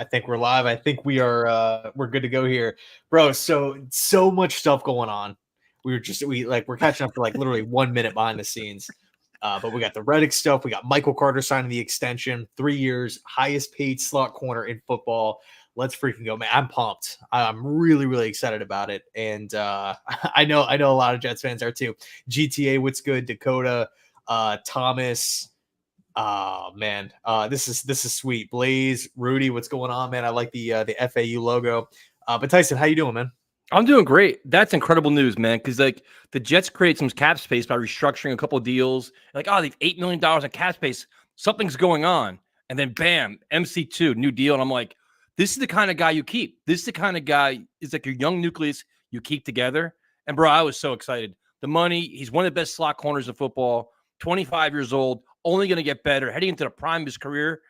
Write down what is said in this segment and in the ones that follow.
I think we're live. I think we're good to go here. Bro, so much stuff going on. We're catching up to like literally 1 minute behind the scenes. But we got the Reddick stuff. We got Michael Carter signing the extension, 3 years, highest paid slot corner in football. Let's freaking go, man. I'm pumped. I'm really, really excited about it. And I know a lot of Jets fans are too. GTA, what's good? Dakota, Thomas. Oh man, this is sweet. Blaze, Rudy, what's going on, man? I like the FAU logo. But Tyson, how you doing, man? I'm doing great. That's incredible news, man. Because like the Jets create some cap space by restructuring a couple of deals. Like, oh, they've $8 million in cap space. Something's going on, and then bam, MC2, new deal. And I'm like, this is the kind of guy you keep. This is the kind of guy is like your young nucleus you keep together. And bro, I was so excited. The money. He's one of the best slot corners in football. 25 years old. Only going to get better, heading into the prime of his career.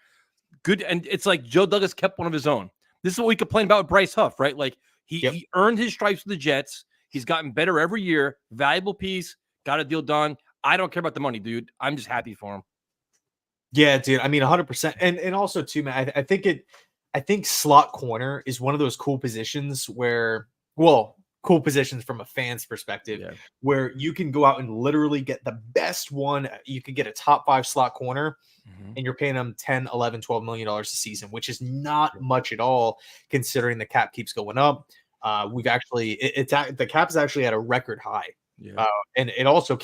Good, and it's like Joe Douglas kept one of his own. This is what we complain about with Bryce Huff, right? Like he earned his stripes with the Jets. He's gotten better every year. Valuable piece, got a deal done. I don't care about the money, dude. I'm just happy for him. Yeah, dude. I mean, 100%. And also too, man. I think slot corner is one of those cool positions where, well, cool positions from a fan's perspective, where you can go out and literally get the best one. You could get a top 5 slot corner, and you're paying them 10, 11, 12 million dollars a season, which is not much at all considering the cap keeps going up. We've actually the cap is actually at a record high, and it also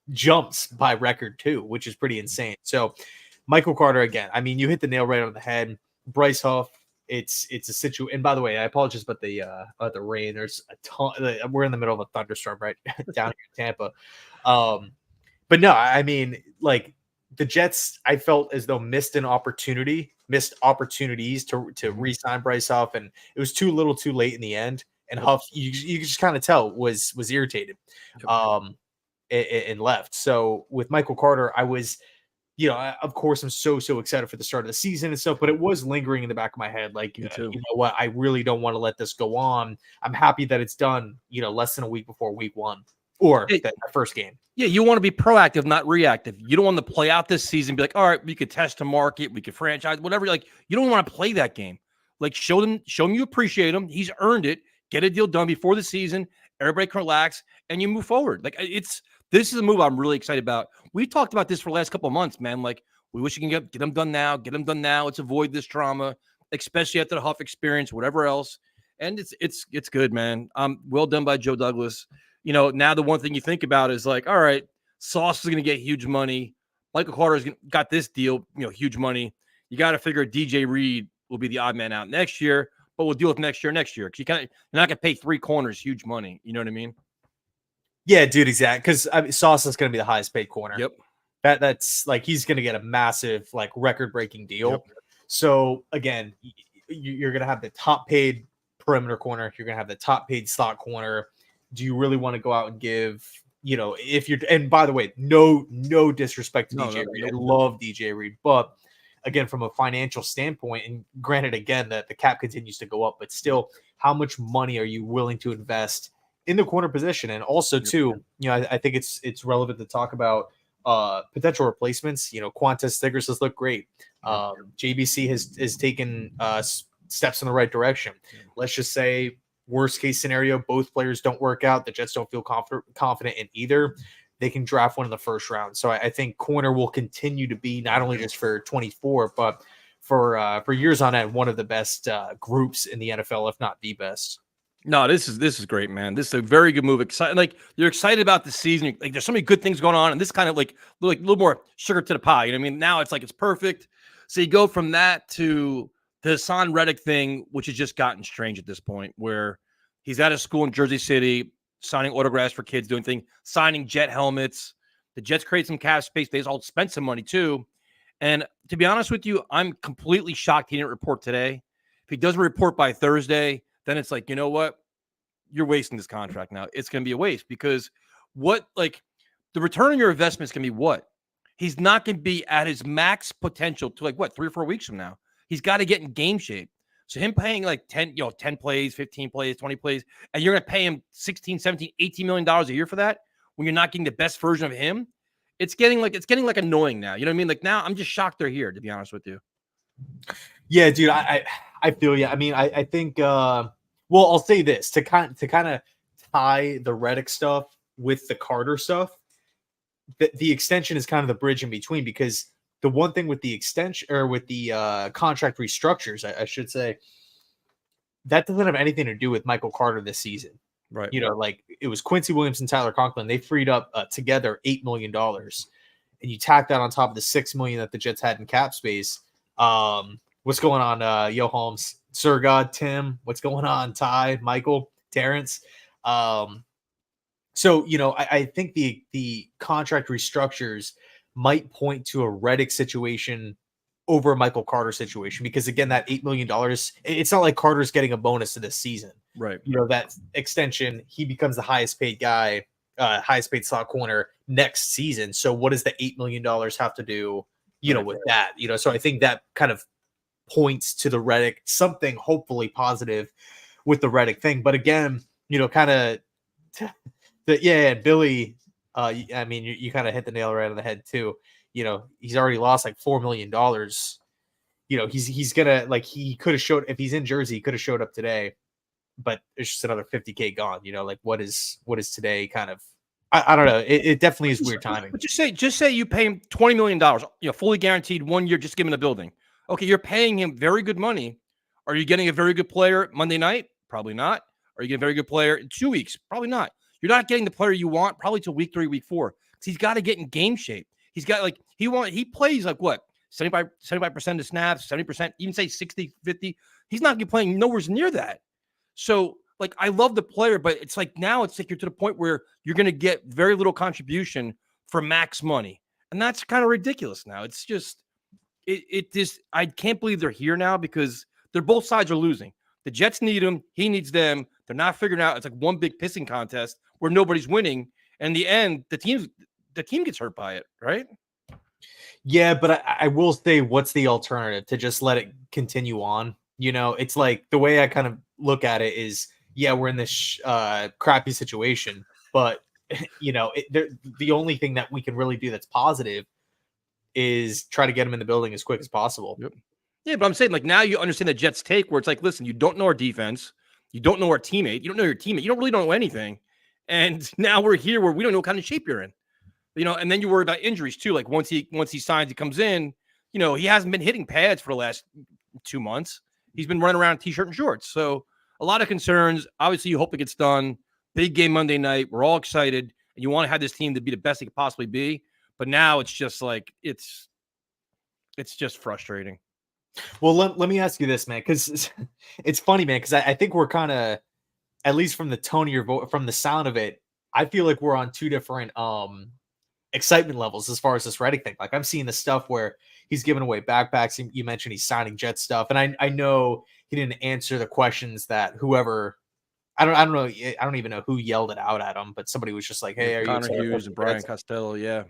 jumps by record too, which is pretty insane. So Michael Carter, again, I mean, you hit the nail right on the head. Bryce Huff, it's a situation. And by the way, I apologize about the rain. There's a ton. We're in the middle of a thunderstorm right down here in Tampa. But no, I mean, like the Jets, I felt as though missed opportunities to re-sign Bryce Huff, and it was too little, too late in the end. And Huff, you just kind of tell was irritated, and left. So with Michael Carter, I was. Of course, I'm so excited for the start of the season and stuff, but it was lingering in the back of my head. Like, you know what? I really don't want to let this go on. I'm happy that it's done, less than a week before week 1 or the first game. Yeah, you want to be proactive, not reactive. You don't want to play out this season, be like, all right, we could test the market, we could franchise, whatever. Like, you don't want to play that game. Like, show them you appreciate him. He's earned it. Get a deal done before the season. Everybody can relax, and you move forward. Like, this is a move I'm really excited about. We talked about this for the last couple of months, man. Like, we wish you can get them done now. Get them done now. Let's avoid this drama, especially after the Huff experience, whatever else. And it's good, man. Well done by Joe Douglas. Now the one thing you think about is like, all right, Sauce is going to get huge money. Michael Carter's got this deal, huge money. You got to figure DJ Reed will be the odd man out next year, but we'll deal with next year. Because you're not going to pay 3 corners huge money. You know what I mean? Yeah, dude, exactly. Because Sauce is going to be the highest paid corner. Yep. That's like he's going to get a massive, like, record-breaking deal. Yep. So again, you're going to have the top paid perimeter corner. You're going to have the top paid slot corner. Do you really want to go out and give? If you're, and by the way, no disrespect to DJ Reed. I love DJ Reed, but again, from a financial standpoint, and granted, again, that the cap continues to go up, but still, how much money are you willing to invest in the corner position? And also too, I think it's relevant to talk about potential replacements. Quantas Stiggers has looked great. JBC has taken steps in the right direction. Let's just say worst case scenario, both players don't work out. The Jets don't feel confident in either. They can draft one in the first round. So I think corner will continue to be not only just for 24, but for years on end, one of the best groups in the NFL, if not the best. No, this is great, man. This is a very good move. Excited, like you're excited about the season. Like there's so many good things going on, and this kind of like a little more sugar to the pie. You know what I mean? Now it's like it's perfect. So you go from that to the Haason Reddick thing, which has just gotten strange at this point, where he's at a school in Jersey City, signing autographs for kids, doing things, signing Jet helmets. The Jets create some cap space. They all spent some money too. And to be honest with you, I'm completely shocked he didn't report today. If he doesn't report by Thursday, then it's like, you know what? You're wasting this contract now. It's going to be a waste because the return on your investment is going to be what? He's not going to be at his max potential to 3 or 4 weeks from now. He's got to get in game shape. So him paying 10 plays, 15 plays, 20 plays, and you're going to pay him 16, 17, $18 million a year for that when you're not getting the best version of him. It's getting annoying now. You know what I mean? Like now I'm just shocked they're here, to be honest with you. Yeah, dude, I I feel you. I mean, I think well, I'll say this to kind of tie the Reddick stuff with the Carter stuff. The extension is kind of the bridge in between, because the one thing with the extension, or with the contract restructures, I should say, that doesn't have anything to do with Michael Carter this season. Right. You know, like it was Quincy Williams and Tyler Conklin. They freed up together $8 million, and you tack that on top of the $6 million that the Jets had in cap space. What's going on, Yo Holmes, Sir God, Tim? What's going on, Ty, Michael, Terrence? So, you know, I think the contract restructures might point to a Reddick situation over a Michael Carter situation, because again, that $8 million, it's not like Carter's getting a bonus to this season. Right. You know, that extension, he becomes the highest paid guy, highest paid slot corner next season. So what does the $8 million have to do, you know, with that? You know, so I think that kind of points to the Reddick, something hopefully positive with the Reddick thing. But again, you know, kind of, Billy, I mean, you kind of hit the nail right on the head too. You know, he's already lost like $4 million. You know, he's gonna, like, he could have showed, if he's in Jersey, he could have showed up today, but it's just another $50K gone. You know, like what is today kind of, I don't know. It definitely is weird timing. But just say you pay him $20 million, you know, fully guaranteed 1 year, just give him the building. Okay, you're paying him very good money. Are you getting a very good player Monday night? Probably not. Are you getting a very good player in 2 weeks? Probably not. You're not getting the player you want probably till week 3, week 4. Because he's got to get in game shape. He's got, like, he plays like what? 75% of the snaps, 70%, even say 60, 50. He's not going to be playing nowhere near that. So, like, I love the player, but it's like now it's like you're to the point where you're going to get very little contribution for max money. And that's kind of ridiculous now. It's just, I can't believe they're here now, because both sides are losing. The Jets need him. He needs them. They're not figuring out. It's like one big pissing contest where nobody's winning. And in the end, the team gets hurt by it, right? Yeah, but I will say, what's the alternative? To just let it continue on? You know, it's like the way I kind of look at it is, yeah, we're in this crappy situation, but you know, the only thing that we can really do that's positive is try to get him in the building as quick as possible. Yep. Yeah, but I'm saying, like, now you understand the Jets' take, where it's like, listen, you don't know our defense, you don't know our teammate, you don't know your teammate, you don't really know anything, and now we're here where we don't know what kind of shape you're in. You know, and then you worry about injuries too. Like once he signs, he comes in, you know, he hasn't been hitting pads for the last 2 months. He's been running around in t-shirt and shorts. So a lot of concerns. Obviously, you hope it gets done. Big game Monday night. We're all excited. And you want to have this team to be the best it could possibly be. But now it's just like, it's just frustrating. Well, let me ask you this, man, because it's funny, man, because I think we're kind of, at least from the tone of your voice, from the sound of it, I feel like we're on two different excitement levels as far as this Reddick thing. Like, I'm seeing the stuff where he's giving away backpacks. You mentioned he's signing Jet stuff, and I know he didn't answer the questions that whoever, I don't know, I don't even know who yelled it out at him, but somebody was just like, "Hey, are Connor you Hughes and Brian Costello?" Yeah.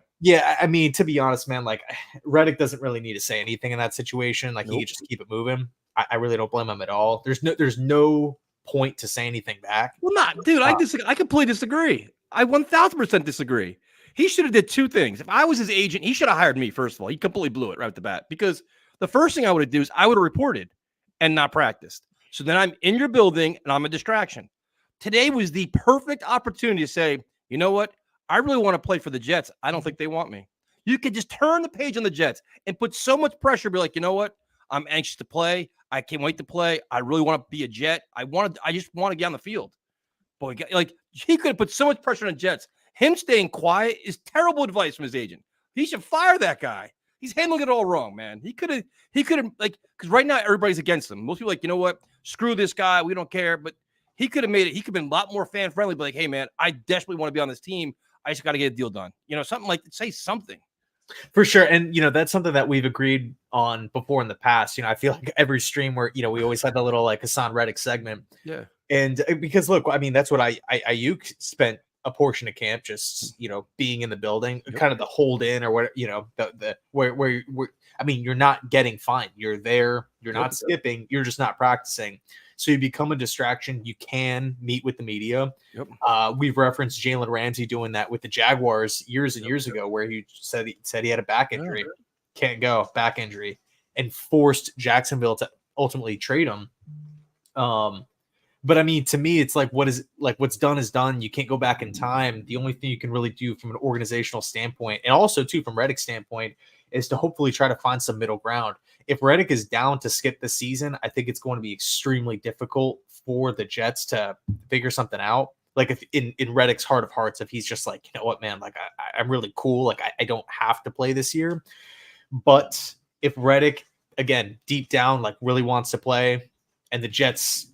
I mean, to be honest, man, like Reddick doesn't really need to say anything in that situation. Like, he could just keep it moving. I really don't blame him at all. There's no point to say anything back. Well, not, dude. I completely disagree. I 1000% disagree. He should have did two things. If I was his agent, he should have hired me, first of all. He completely blew it right at the bat, because the first thing I would have done is I would have reported and not practiced. So then I'm in your building and I'm a distraction. Today was the perfect opportunity to say, you know what? I really want to play for the Jets. I don't think they want me. You could just turn the page on the Jets and put so much pressure, be like, you know what? I'm anxious to play. I can't wait to play. I really want to be a Jet. I just want to get on the field. Boy, like, he could have put so much pressure on the Jets. Him staying quiet is terrible advice from his agent. He should fire that guy. He's handling it all wrong, man. He could have, like, because right now everybody's against him. Most people are like, you know what? Screw this guy. We don't care. But he could have made it. He could have been a lot more fan friendly. Be like, hey, man, I desperately want to be on this team. I just got to get a deal done. You know, something like, say something. For sure. And, you know, that's something that we've agreed on before in the past. You know, I feel like every stream where, you know, we always had the little like Haason Reddick segment. Yeah. And because look, I mean, that's what Ayuk spent a portion of camp just, you know, being in the building, kind of the hold in or what, you know, where I mean, you're not getting fined. You're there. You're not skipping. You're just not practicing. So you become a distraction. You can meet with the media. We've referenced Jalen Ramsey doing that with the Jaguars years and years ago, where he said he had a back injury, can't go, back injury, and forced Jacksonville to ultimately trade him. But I mean, to me, it's like what's done is done. You can't go back in time. The only thing you can really do from an organizational standpoint, and also too from Reddick's standpoint, is to hopefully try to find some middle ground. If Reddick is down to skip the season, I think it's going to be extremely difficult for the Jets to figure something out. Like if in Reddick's heart of hearts, if he's just like, you know what, man, like I'm really cool. Like I don't have to play this year. But if Reddick, again, deep down, like really wants to play, and the Jets,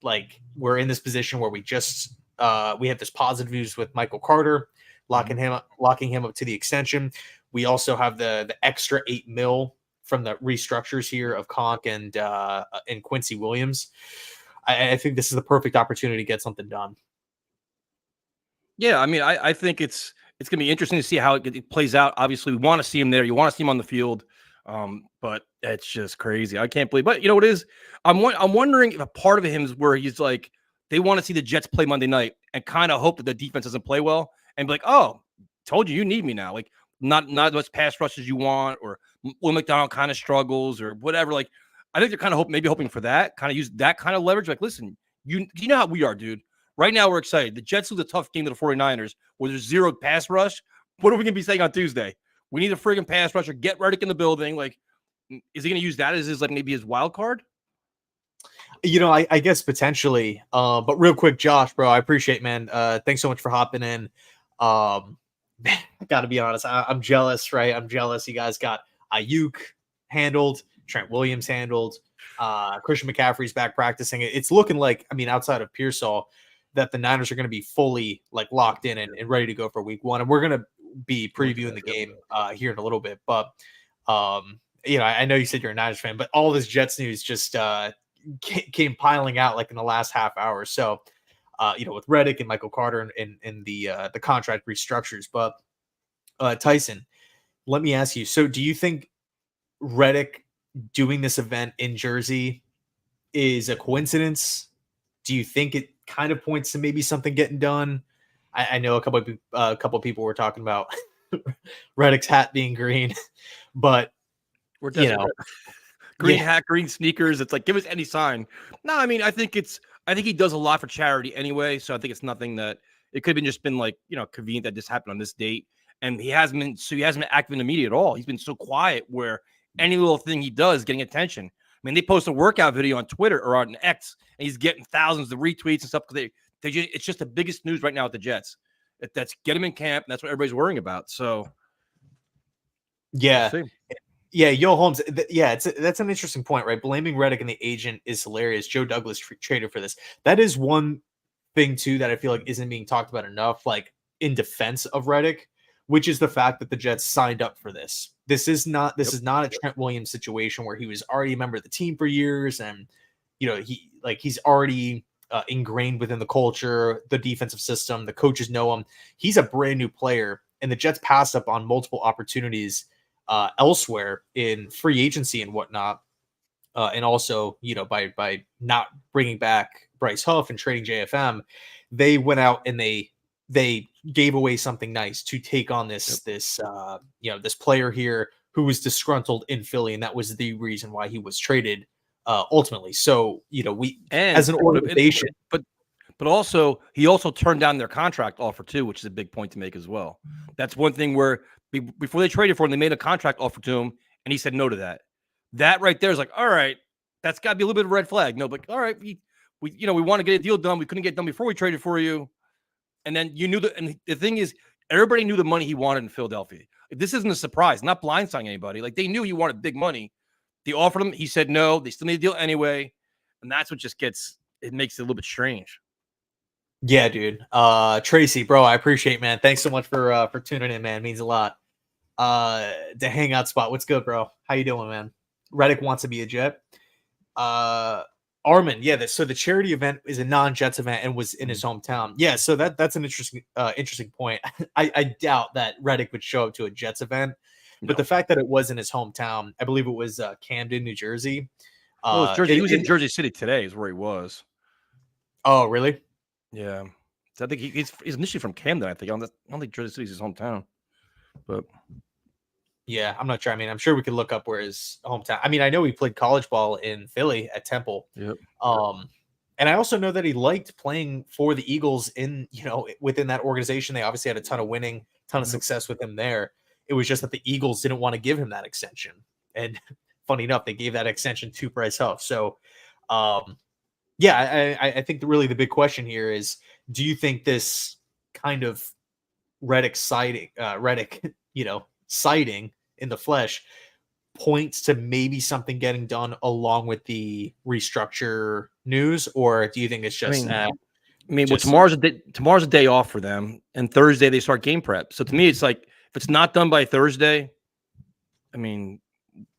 like we're in this position where we have this positive news with Michael Carter locking him up to the extension. We also have the extra $8 million from the restructures here of Conk and Quincy Williams. I think this is the perfect opportunity to get something done. Yeah, I mean, I think it's gonna be interesting to see how it plays out. Obviously, we want to see him there. You want to see him on the field. But it's just crazy. I can't believe. But you know what it is? I'm wondering if a part of him is where he's like, they want to see the Jets play Monday night and kind of hope that the defense doesn't play well and be like, oh, told you need me now. Like not as much pass rush as you want, or Will McDonald kind of struggles or whatever. Like I think they're kind of hoping for that, kind of use that kind of leverage. Like, listen, you know how we are, dude. Right now we're excited. The Jets lose a tough game to the 49ers where there's zero pass rush. What are we gonna be saying on Tuesday? We need a friggin' pass rusher. Get Reddick in the building. Like, is he going to use that as his like maybe his wild card? I guess potentially. But real quick, Josh, bro, I appreciate, man. Thanks so much for hopping in. I got to be honest, I'm jealous, right? I'm jealous. You guys got Ayuk handled, Trent Williams handled, Christian McCaffrey's back practicing. It's looking like, I mean, outside of Pearsall, that the Niners are going to be fully like locked in and ready to go for week one. And we're going to be previewing the game here in a little bit. But, I know you said you're a Niners fan, but all this Jets news just came piling out like in the last half hour. So, with Reddick and Michael Carter and the contract restructures. But Tyson, let me ask you. So, do you think Reddick doing this event in Jersey is a coincidence? Do you think it kind of points to maybe something getting done? I know a couple of people were talking about Reddick's hat being green, but we're green hat, green sneakers. It's like, give us any sign. No, I mean, I think he does a lot for charity anyway. So I think it's nothing that it could have just been like, convenient that this happened on this date. And he hasn't been active in the media at all. He's been so quiet where any little thing he does is getting attention. I mean, they post a workout video on Twitter or on X, and he's getting thousands of retweets and stuff because it's just the biggest news right now at the Jets. That's get him in camp. And that's what everybody's worrying about. So, yeah. Yeah, Yo Holmes. That's an interesting point, right? Blaming Reddick and the agent is hilarious. Joe Douglas traded for this. That is one thing too that I feel like isn't being talked about enough, like in defense of Reddick, which is the fact that the Jets signed up for this. This is not a Trent Williams situation where he was already a member of the team for years, and he's already ingrained within the culture, the defensive system. The coaches know him. He's a brand new player, and the Jets passed up on multiple opportunities elsewhere in free agency and whatnot. And also, by not bringing back Bryce Huff and trading JFM, they went out and they gave away something nice to take on this player here who was disgruntled in Philly, and that was the reason why he was traded ultimately. So, as an organization, but also he also turned down their contract offer too, which is a big point to make as well. That's one thing where before they traded for him, they made a contract offer to him, and he said no to that. That right there is like, all right, that's got to be a little bit of a red flag. No, but all right, we want to get a deal done. We couldn't get it done before we traded for you. And then you knew and the thing is, everybody knew the money he wanted in Philadelphia. This isn't a surprise, not blindsiding anybody. Like, they knew he wanted big money. They offered him. He said no. They still need a deal anyway. And that's what just makes it a little bit strange. Yeah, dude. Tracy, bro, I appreciate, man. Thanks so much for tuning in, man. It means a lot. The hangout spot. What's good, bro? How you doing, man? Reddick wants to be a Jet. Armin, yeah. So the charity event is a non-Jets event and was in his hometown. Yeah, so that's an interesting point. I doubt that Reddick would show up to a Jets event, but the fact that it was in his hometown, I believe it was Camden, New Jersey. Well, Jersey. He was in Jersey City today. Is where he was. Oh, really? Yeah. So I think he's initially from Camden. I think I don't think Jersey City's his hometown, but Yeah, I'm not sure. I mean, I'm sure we could look up where his hometown. I mean, I know he played college ball in Philly at Temple. Yep. And I also know that he liked playing for the Eagles within that organization. They obviously had a ton of winning, ton of success with him there. It was just that the Eagles didn't want to give him that extension. And funny enough, they gave that extension to Bryce Huff. So, yeah, I think really the big question here is, do you think this kind of Reddick sighting, sighting in the flesh points to maybe something getting done along with the restructure news, or do you think it's just? Well, tomorrow's a day off for them, and Thursday they start game prep. So to me, it's like if it's not done by Thursday, I mean,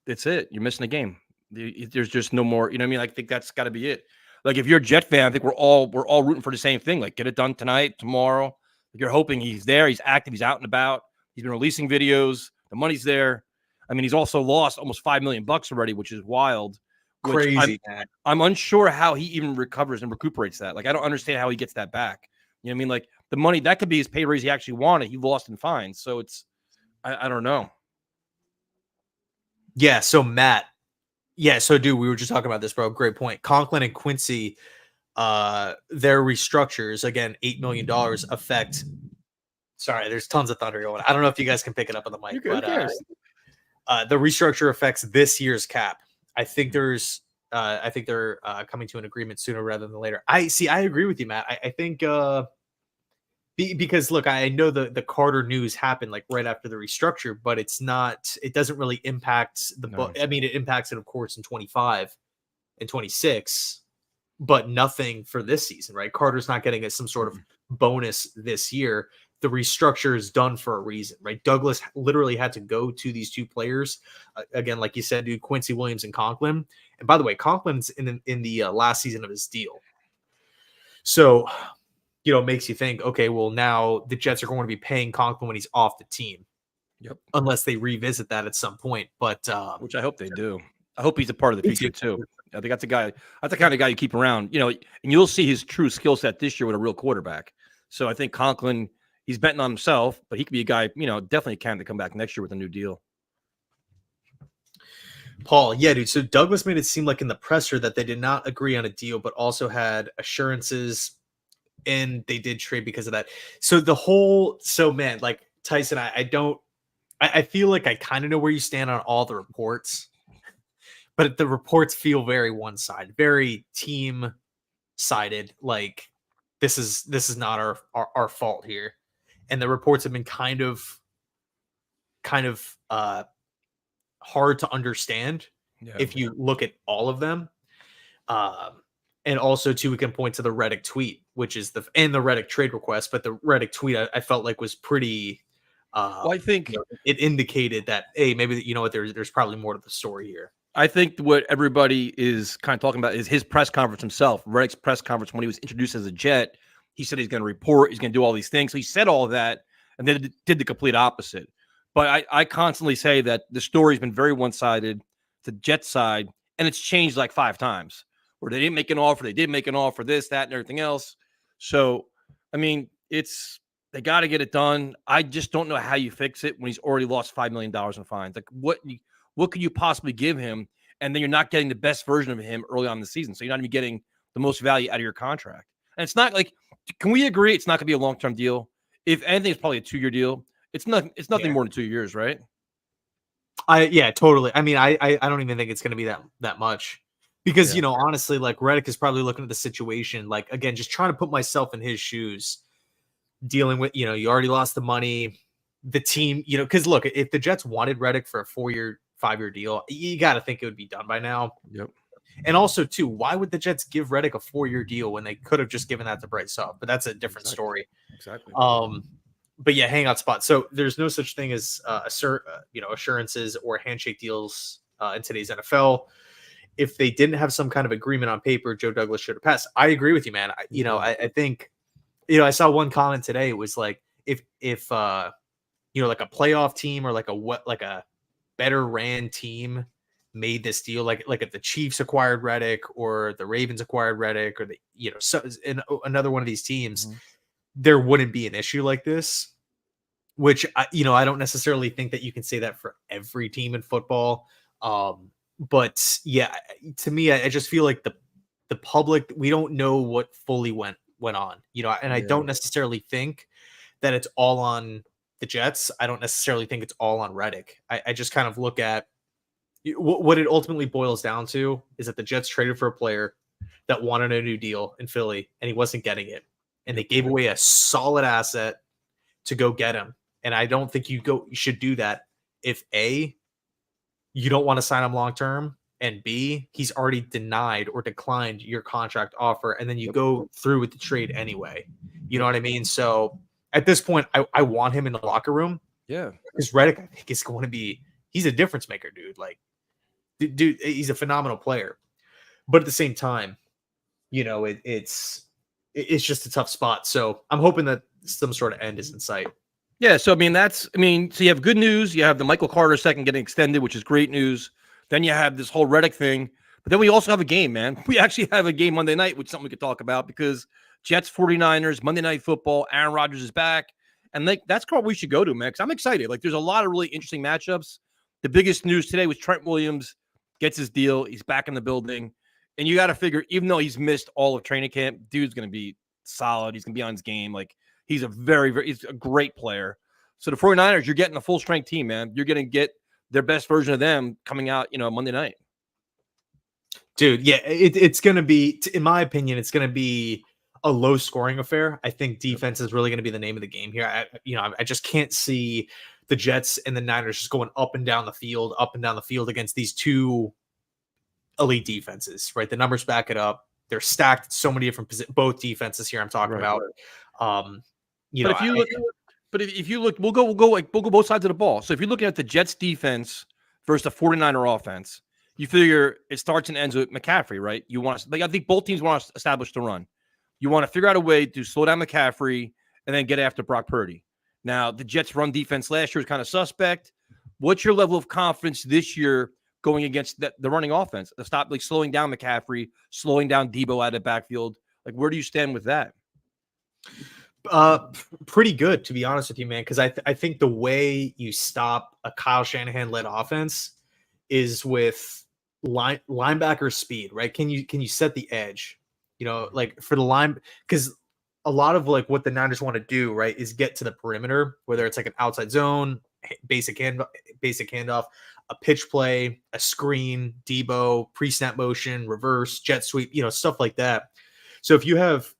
that's it. You're missing a game. There's just no more. You know what I mean? I think that's got to be it. Like if you're a Jet fan, I think we're all rooting for the same thing. Like get it done tonight, tomorrow. You're hoping he's there, he's active, he's out and about. He's been releasing videos. The money's there. I mean, he's also lost almost $5 million already, which is wild. Crazy. I'm unsure how he even recovers and recuperates that. Like, I don't understand how he gets that back. You know what I mean? Like the money that could be his pay raise he actually wanted. He lost in fines. So it's, I don't know. Yeah. So Matt. Yeah. So dude, we were just talking about this, bro. Great point. Conklin and Quincy, their restructures, again, $8 million affect. Sorry, there's tons of thunder going. I don't know if you guys can pick it up on the mic, but the restructure affects this year's cap. I think they're coming to an agreement sooner rather than later. I agree with you, Matt. I think because look, I know the Carter news happened like right after the restructure, but it doesn't really impact the book. I mean, it impacts it, of course, in 25 and 26, but nothing for this season, right? Carter's not getting some sort of bonus this year. The restructure is done for a reason, right? Douglas literally had to go to these two players. Again, like you said, dude, Quincy Williams and Conklin. And by the way, Conklin's in the last season of his deal. So, it makes you think, okay, well, now the Jets are going to be paying Conklin when he's off the team. Yep. Unless they revisit that at some point. But which I hope they do. I hope he's a part of the future too. I think that's the kind of guy you keep around, and you'll see his true skill set this year with a real quarterback. So I think Conklin, he's betting on himself, but he could be a guy, definitely a candidate to come back next year with a new deal. Paul, yeah, dude. So Douglas made it seem like in the presser that they did not agree on a deal, but also had assurances, and they did trade because of that. So man, like Tyson, I feel like I kind of know where you stand on all the reports, but the reports feel very one-sided, very team-sided. Like this is not our fault here. And the reports have been kind of hard to understand if you look at all of them. And also, too, we can point to the Reddick tweet, which is the Reddick trade request. But the Reddick tweet, I felt like was pretty. Well, I think it indicated that, hey, maybe there's probably more to the story here. I think what everybody is kind of talking about is his press conference himself. Reddick's press conference when he was introduced as a Jet. He said he's going to report, he's going to do all these things. So he said all of that and then did the complete opposite. But I constantly say that the story's been very one-sided to Jet side, and it's changed like 5 times. Where they didn't make an offer, they did make an offer, this, that, and everything else. So, I mean, they got to get it done. I just don't know how you fix it when he's already lost $5 million in fines. Like, what could you possibly give him? And then you're not getting the best version of him early on in the season. So you're not even getting the most value out of your contract. And it's not like, can we agree it's not going to be a long-term deal? If anything, it's probably a 2-year deal. It's nothing more than 2 years, right? Yeah, totally. I mean, I don't even think it's going to be that much. Because, honestly, like Reddick is probably looking at the situation, like, again, just trying to put myself in his shoes, dealing with, you already lost the money, the team, because look, if the Jets wanted Reddick for a 4-year, 5-year deal, you got to think it would be done by now. Yep. And also, too, why would the Jets give Reddick a 4-year deal when they could have just given that to Bryce Huff? But that's a different story. Exactly. But yeah, hangout spot. So there's no such thing as assurances or handshake deals in today's NFL. If they didn't have some kind of agreement on paper, Joe Douglas should have passed. I agree with you, man. I think, I saw one comment today. It was like, if like a playoff team or like a better ran team made this deal, like if the Chiefs acquired Reddick or the Ravens acquired Reddick or another one of these teams, there wouldn't be an issue like this. which I don't necessarily think that you can say that for every team in football. But yeah, to me, I just feel like the public, we don't know what fully went on, and I don't necessarily think that it's all on the Jets. I don't necessarily think it's all on Reddick. I just kind of look at what it ultimately boils down to is that the Jets traded for a player that wanted a new deal in Philly and he wasn't getting it. And they gave away a solid asset to go get him. And I don't think you should do that if A, you don't want to sign him long term, and B, he's already denied or declined your contract offer, and then you go through with the trade anyway. You know what I mean? So at this point, I want him in the locker room. Yeah. Because Reddick, I think, is going to be, he's a difference maker, dude. Like, dude, he's a phenomenal player. But at the same time, it's just a tough spot. So I'm hoping that some sort of end is in sight. Yeah, so so you have good news. You have the Michael Carter second getting extended, which is great news. Then you have this whole Reddick thing. But then we also have a game, man. We actually have a game Monday night, which is something we could talk about, because Jets 49ers, Monday Night Football, Aaron Rodgers is back. And that's what we should go to, man, because I'm excited. Like, there's a lot of really interesting matchups. The biggest news today was Trent Williams gets his deal. He's back in the building. And you got to figure, even though he's missed all of training camp, dude's going to be solid. He's going to be on his game. Like, he's he's a great player. So the 49ers, you're getting a full strength team, man. You're going to get their best version of them coming out, Monday night. Dude, yeah, it's going to be, in my opinion, it's going to be a low scoring affair. I think defense is really going to be the name of the game here. I just can't see the Jets and the Niners just going up and down the field against these two elite defenses, right? The numbers back it up. They're stacked at so many different both defenses here I'm talking about. If you look, we'll go both sides of the ball. So if you're looking at the Jets defense versus the 49er offense, you figure it starts and ends with McCaffrey, right? I think both teams want to establish the run. You want to figure out a way to slow down McCaffrey and then get after Brock Purdy. Now, the Jets' run defense last year was kind of suspect. What's your level of confidence this year going against the running offense? To stop slowing down McCaffrey, slowing down Debo out of the backfield. Like, where do you stand with that? Pretty good, to be honest with you, man. Because I think the way you stop a Kyle Shanahan-led offense is with linebacker speed, right? Can you set the edge? Like for the line, because a lot of like what the Niners want to do, right, is get to the perimeter, whether it's like an outside zone, basic handoff, a pitch play, a screen, Debo, pre-snap motion, reverse, jet sweep, stuff like that. So if you have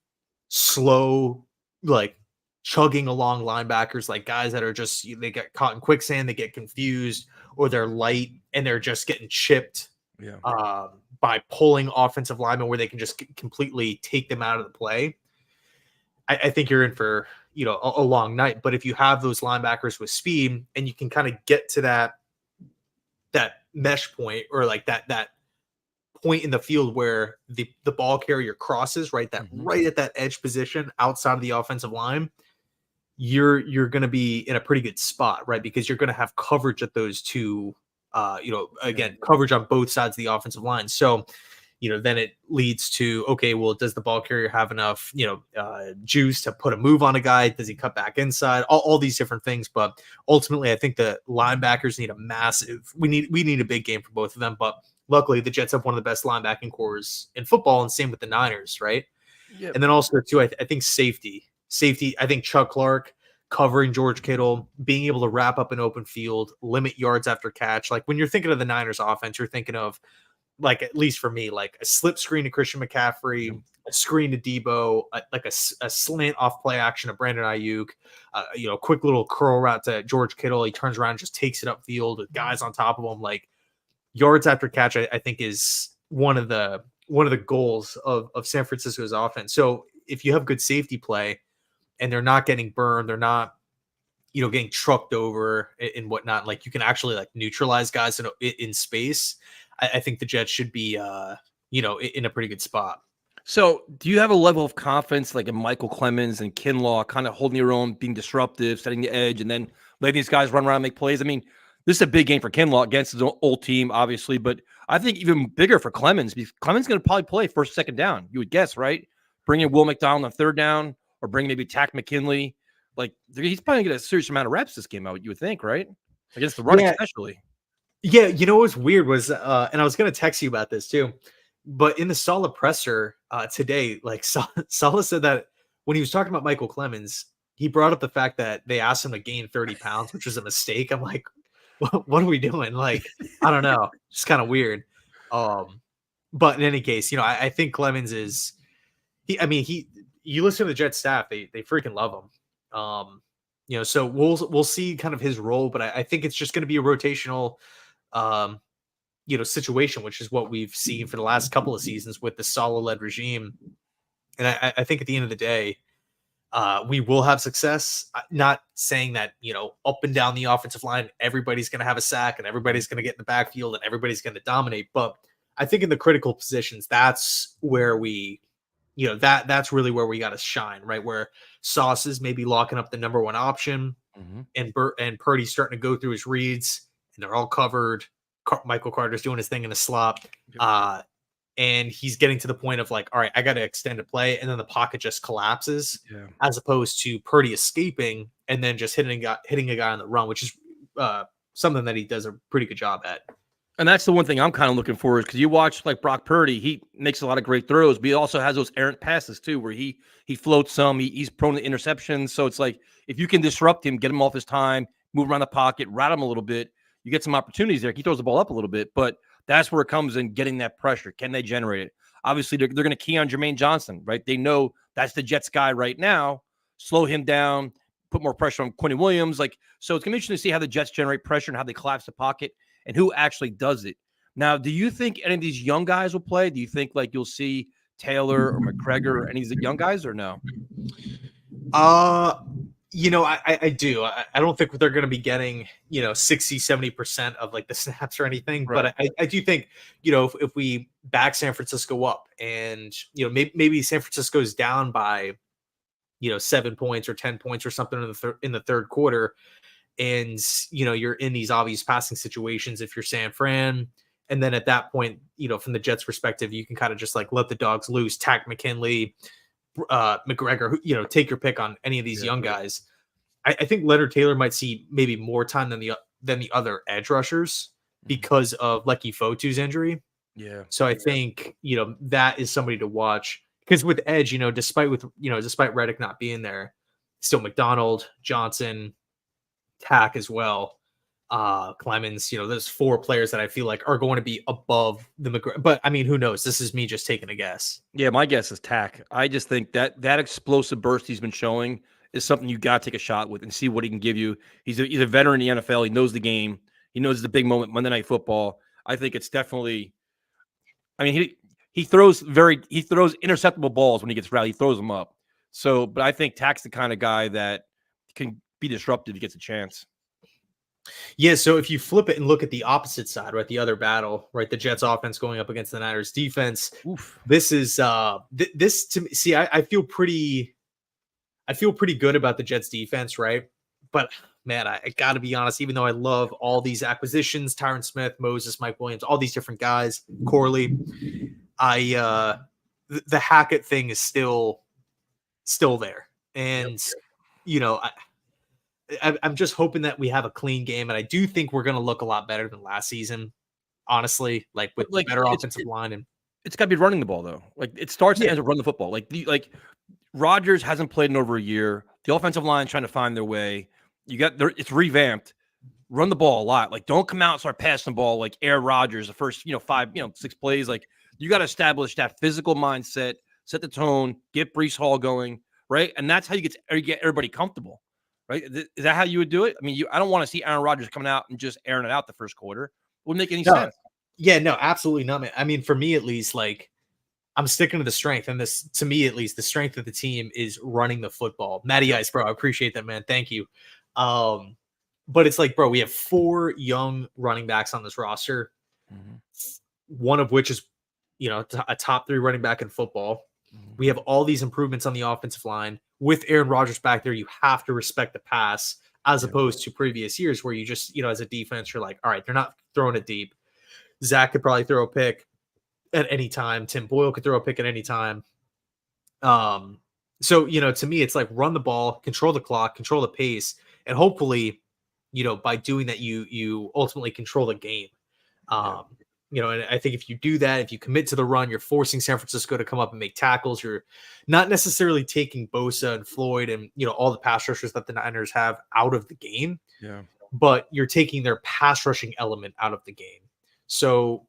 slow, like chugging along linebackers, like guys that are just, they get caught in quicksand, they get confused, or they're light and they're just getting chipped by pulling offensive linemen where they can just completely take them out of the play. I think you're in for, a long night. But if you have those linebackers with speed and you can kind of get to that mesh point, or like that point in the field where the ball carrier crosses, right, right at that edge position outside of the offensive line, you're going to be in a pretty good spot, right? Because you're going to have coverage at those two, coverage on both sides of the offensive line. So, then it leads to, okay, well, does the ball carrier have enough, juice to put a move on a guy? Does he cut back inside? All these different things. But ultimately, I think the linebackers need we need a big game for both of them. But luckily, the Jets have one of the best linebacking cores in football, and same with the Niners, right? Yep. And then also, too, I think safety. I think Chuck Clark covering George Kittle, being able to wrap up an open field, limit yards after catch. Like when you're thinking of the Niners offense, you're thinking of, like, at least for me, like a slip screen to Christian McCaffrey, a screen to Debo, like a slant off play action to Brandon Ayuk, quick little curl route to George Kittle. He turns around and just takes it upfield with guys on top of him. Like, yards after catch, I think is one of the goals of San Francisco's offense. So if you have good safety play and they're not getting burned, they're not, getting trucked over and whatnot, like you can actually like neutralize guys in space. I think the Jets should be, in a pretty good spot. So do you have a level of confidence like in Michael Clemens and Kinlaw kind of holding your own, being disruptive, setting the edge, and then letting these guys run around and make plays? I mean, this is a big game for Kinlaw against his old team, obviously, but I think even bigger for Clemens, because Clemens is going to probably play first, second down, you would guess, right? Bring in Will McDonald on third down, or bring maybe Tack McKinley like he's probably gonna get a serious amount of reps this game out, you would think, right? Against the run, Yeah, especially. yeah. You know what was weird was, and I was gonna text you about this too, but in the Saleh presser today, like Saleh said that when he was talking about Michael Clemens, he brought up the fact that they asked him to gain 30 pounds, which was a mistake. I'm like, what are we doing? Like, I don't know, just kind of weird. Um, but in any case, I think Clemens is he. I mean, you listen to the Jets staff, they freaking love him. So we'll see kind of his role, but I think it's just going to be a rotational, um, situation, which is what we've seen for the last couple of seasons with the Saleh led regime. And I think at the end of the day, we will have success. Not saying that, up and down the offensive line, everybody's going to have a sack and everybody's going to get in the backfield and everybody's going to dominate. But I think in the critical positions, that's where that's really where we got to shine, right? Where Sauce is maybe locking up the number one option, and Purdy's starting to go through his reads, and they're all covered. Michael Carter's doing his thing in the slot, and he's getting to the point of like, all right, I got to extend a play, and then the pocket just collapses, as opposed to Purdy escaping and then just hitting a guy on the run, which is something that he does a pretty good job at. And that's the one thing I'm kind of looking for is because you watch like Brock Purdy, he makes a lot of great throws, but he also has those errant passes too, where he floats some, he's prone to interceptions. So it's like if you can disrupt him, get him off his time, move around the pocket, rat him a little bit, you get some opportunities there. He throws the ball up a little bit, but that's where it comes in getting that pressure. Can they generate it? Obviously, they're going to key on Jermaine Johnson, right? They know that's the Jets guy right now. Slow him down, put more pressure on Quentin Williams. So it's going to be interesting to see how the Jets generate pressure and how they collapse the pocket and who actually does it. Now, do you think any of these young guys will play? Do you think like you'll see Taylor or McGregor or any of the young guys or no? I do. I don't think they're going to be getting, 60, 70% of like the snaps or anything. Right. But I do think, if we back San Francisco up and, maybe San Francisco's down by, 7 points or 10 points or something in the third quarter. And, you're in these obvious passing situations if you're San Fran. And then at that point, from the Jets perspective, you can kind of just like let the dogs loose, Tack McKinley, McGregor, take your pick on any of these young guys. I think Leonard Taylor might see maybe more time than the other edge rushers because of Lecky Fotu's injury. Yeah. So I think, that is somebody to watch because with edge, despite Reddick not being there, still McDonald, Johnson, Tack as well. Clemens, there's four players that I feel like are going to be above the McGregor. But I mean, who knows? This is me just taking a guess. Yeah, my guess is Tack. I just think that explosive burst he's been showing is something you got to take a shot with and see what he can give you. He's a veteran in the NFL. He knows the game. He knows the big moment, Monday Night Football. I think it's definitely. I mean, he throws interceptable balls when he gets rallied. He throws them up. So, but I think Tack's the kind of guy that can be disruptive. He gets a chance. Yeah, so if you flip it and look at the opposite side, right, the other battle, right, the Jets offense going up against the Niners defense. Oof. This is this to me. See, I feel pretty good about the Jets defense, right? But man, I got to be honest. Even though I love all these acquisitions, Tyron Smith, Moses, Mike Williams, all these different guys, Corley, the Hackett thing is still there, and I'm just hoping that we have a clean game, and I do think we're going to look a lot better than last season. Honestly, like with better offensive line, and it's got to be running the ball though. Like it starts and ends with run the football. Like Rodgers hasn't played in over a year. The offensive line trying to find their way. It's revamped. Run the ball a lot. Like don't come out and start passing the ball like Aaron Rodgers the first 5 6 plays. Like you got to establish that physical mindset, set the tone, get Breece Hall going, right, and that's how you get everybody comfortable. Right? Is that how you would do it? I mean, I don't want to see Aaron Rodgers coming out and just airing it out the first quarter. It wouldn't make any sense. Yeah, no, absolutely not. I mean, for me at least, like I'm sticking to the strength, and this, to me at least, the strength of the team is running the football. Matty Ice, bro, I appreciate that, man. Thank you. But it's like, bro, we have 4 young running backs on this roster, one of which is, a top 3 running back in football. We have all these improvements on the offensive line. With Aaron Rodgers back there, you have to respect the pass as opposed to previous years where you just, as a defense, you're like, all right, they're not throwing it deep. Zach could probably throw a pick at any time. Tim Boyle could throw a pick at any time. So, to me, it's like run the ball, control the clock, control the pace, and hopefully, by doing that, you ultimately control the game. Yeah. Um, and I think if you do that, if you commit to the run, you're forcing San Francisco to come up and make tackles. You're not necessarily taking Bosa and Floyd and all the pass rushers that the Niners have out of the game, Yeah. but you're taking their pass rushing element out of the game. So,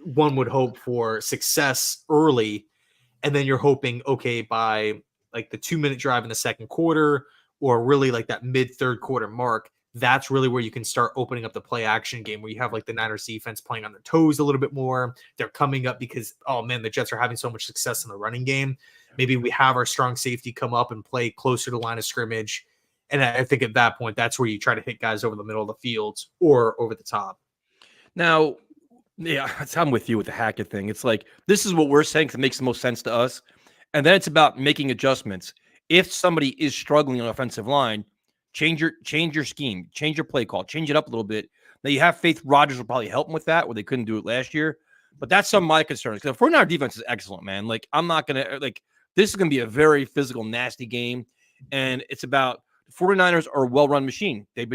one would hope for success early, and then you're hoping, okay, by like the 2-minute drive in the second quarter, or really like that mid third quarter mark, that's really where you can start opening up the play action game, where you have like the Niners defense playing on their toes a little bit more. They're coming up because, oh man, the Jets are having so much success in the running game. Maybe we have our strong safety come up and play closer to line of scrimmage. And I think at that point, that's where you try to hit guys over the middle of the field or over the top. Now, yeah, I'm with you with the Hackett thing. It's like, this is what we're saying because it makes the most sense to us. And then it's about making adjustments. If somebody is struggling on offensive line, change your scheme, change your play call, change it up a little bit. Now you have faith Rodgers will probably help them with that, where they couldn't do it last year. But that's some of my concerns. Because the 49er defense is excellent, man. Like, I'm not going to, like, this is going to be a very physical, nasty game. And it's about the 49ers are a well-run machine. They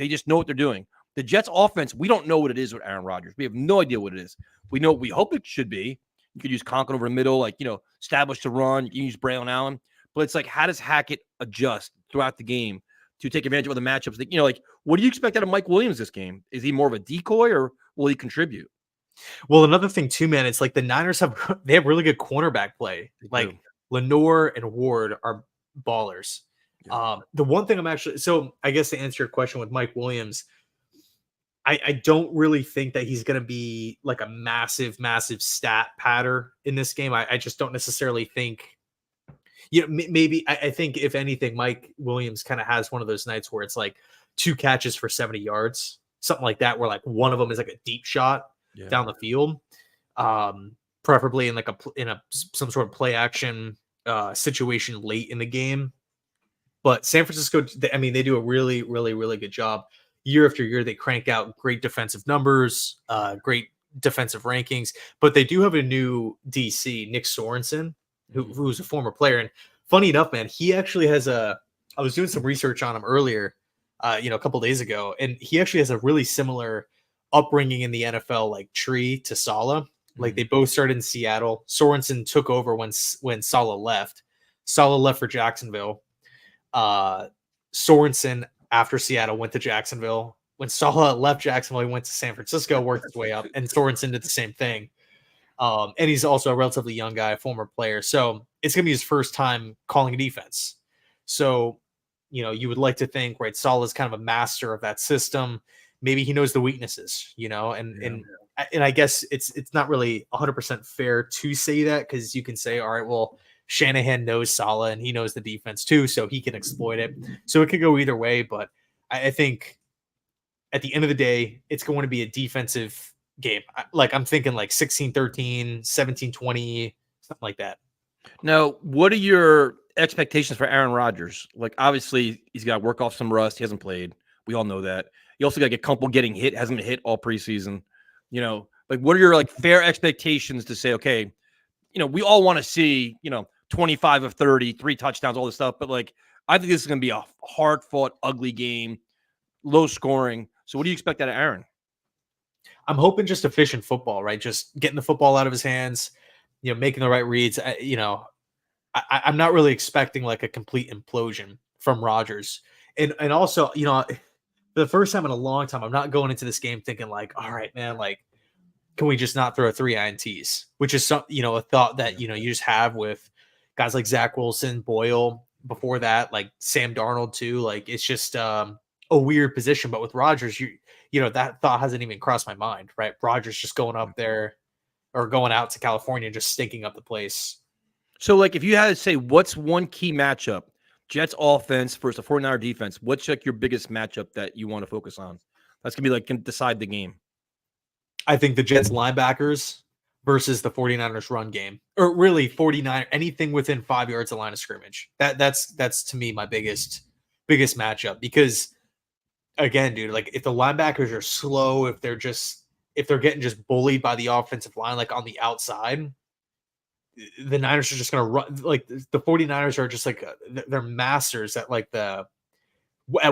just know what they're doing. The Jets offense, we don't know what it is with Aaron Rodgers. We have no idea what it is. We know we hope it should be. You could use Conklin over the middle, like, establish the run. You can use Braylon Allen. But it's like, how does Hackett adjust throughout the game to take advantage of the matchups? Like, what do you expect out of Mike Williams this game? Is he more of a decoy, or will he contribute? Well, another thing too, man, it's like the Niners have really good cornerback play. Like Lenore and Ward are ballers. Yeah. The one thing so I guess to answer your question with Mike Williams, I don't really think that he's going to be like a massive stat patter in this game. I just don't necessarily think, maybe I think if anything, Mike Williams kind of has one of those nights where it's like 2 catches for 70 yards, something like that, where like one of them is like a deep shot down the field, preferably in like some sort of play action situation late in the game. But San Francisco, they do a really, really, really good job. Year after year, they crank out great defensive numbers, great defensive rankings, but they do have a new DC, Nick Sorensen, who's a former player. And funny enough, man, he actually has I was doing some research on him earlier, a couple days ago, and he actually has a really similar upbringing in the NFL, like tree to Saleh. Like they both started in Seattle. Sorensen took over when Saleh left. Saleh left for Jacksonville. Sorensen, after Seattle, went to Jacksonville. When Saleh left Jacksonville, he went to San Francisco, worked his way up, and Sorensen did the same thing. And he's also a relatively young guy, a former player. So it's going to be his first time calling a defense. So, you would like to think, right, Saleh is kind of a master of that system. Maybe he knows the weaknesses, and I guess it's not really 100% fair to say that, because you can say, all right, well, Shanahan knows Saleh and he knows the defense too, so he can exploit it. So it could go either way, but I think at the end of the day, it's going to be a defensive game. Like I'm thinking like 16-13, 17-20, something like that. Now, what are your expectations for Aaron Rodgers? Like, obviously, he's got to work off some rust. He hasn't played. We all know that. You also got to get comfortable getting hit. Hasn't been hit all preseason. Like, what are your like fair expectations to say, okay, we all want to see, 25 of 30, 3 touchdowns, all this stuff. But like, I think this is going to be a hard fought, ugly game, low scoring. So what do you expect out of Aaron? I'm hoping just efficient football, right? Just getting the football out of his hands, making the right reads. I'm not really expecting like a complete implosion from Rodgers. And also, for the first time in a long time, I'm not going into this game thinking like, all right, man, like, can we just not throw 3 INTs? Which is some, a thought that, you just have with guys like Zach Wilson, Boyle, before that, like Sam Darnold too. Like, it's just a weird position. But with Rodgers, that thought hasn't even crossed my mind, right? Rodgers just going up there or going out to California and just stinking up the place. So, like, if you had to say what's one key matchup, Jets offense versus the 49er defense, what's like your biggest matchup that you want to focus on? That's going to be like, can decide the game. I think the Jets linebackers versus the 49ers run game, or really 49, anything within 5 yards of line of scrimmage. That's to me my biggest matchup, because again, dude, like if the linebackers are slow, if they're getting just bullied by the offensive line, like on the outside, the Niners are just going to run, like the 49ers are just like they're masters at like at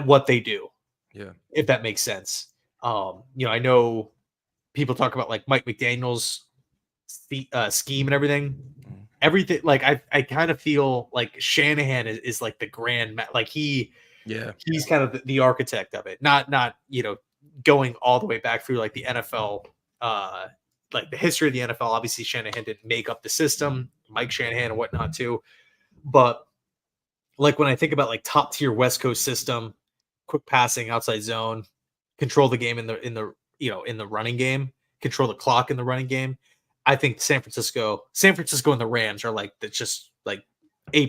what they do. Yeah. If that makes sense. I know people talk about like Mike McDaniel's scheme and everything. Mhm. Everything, like I kind of feel like Shanahan is like the like he's kind of the architect of it, not going all the way back through like the NFL, like the history of the NFL. Obviously, Shanahan didn't make up the system, Mike Shanahan and whatnot too. But like when I think about like top tier West Coast system, quick passing, outside zone, control the game in the running game, control the clock in the running game. I think San Francisco and the Rams are like that's just like A+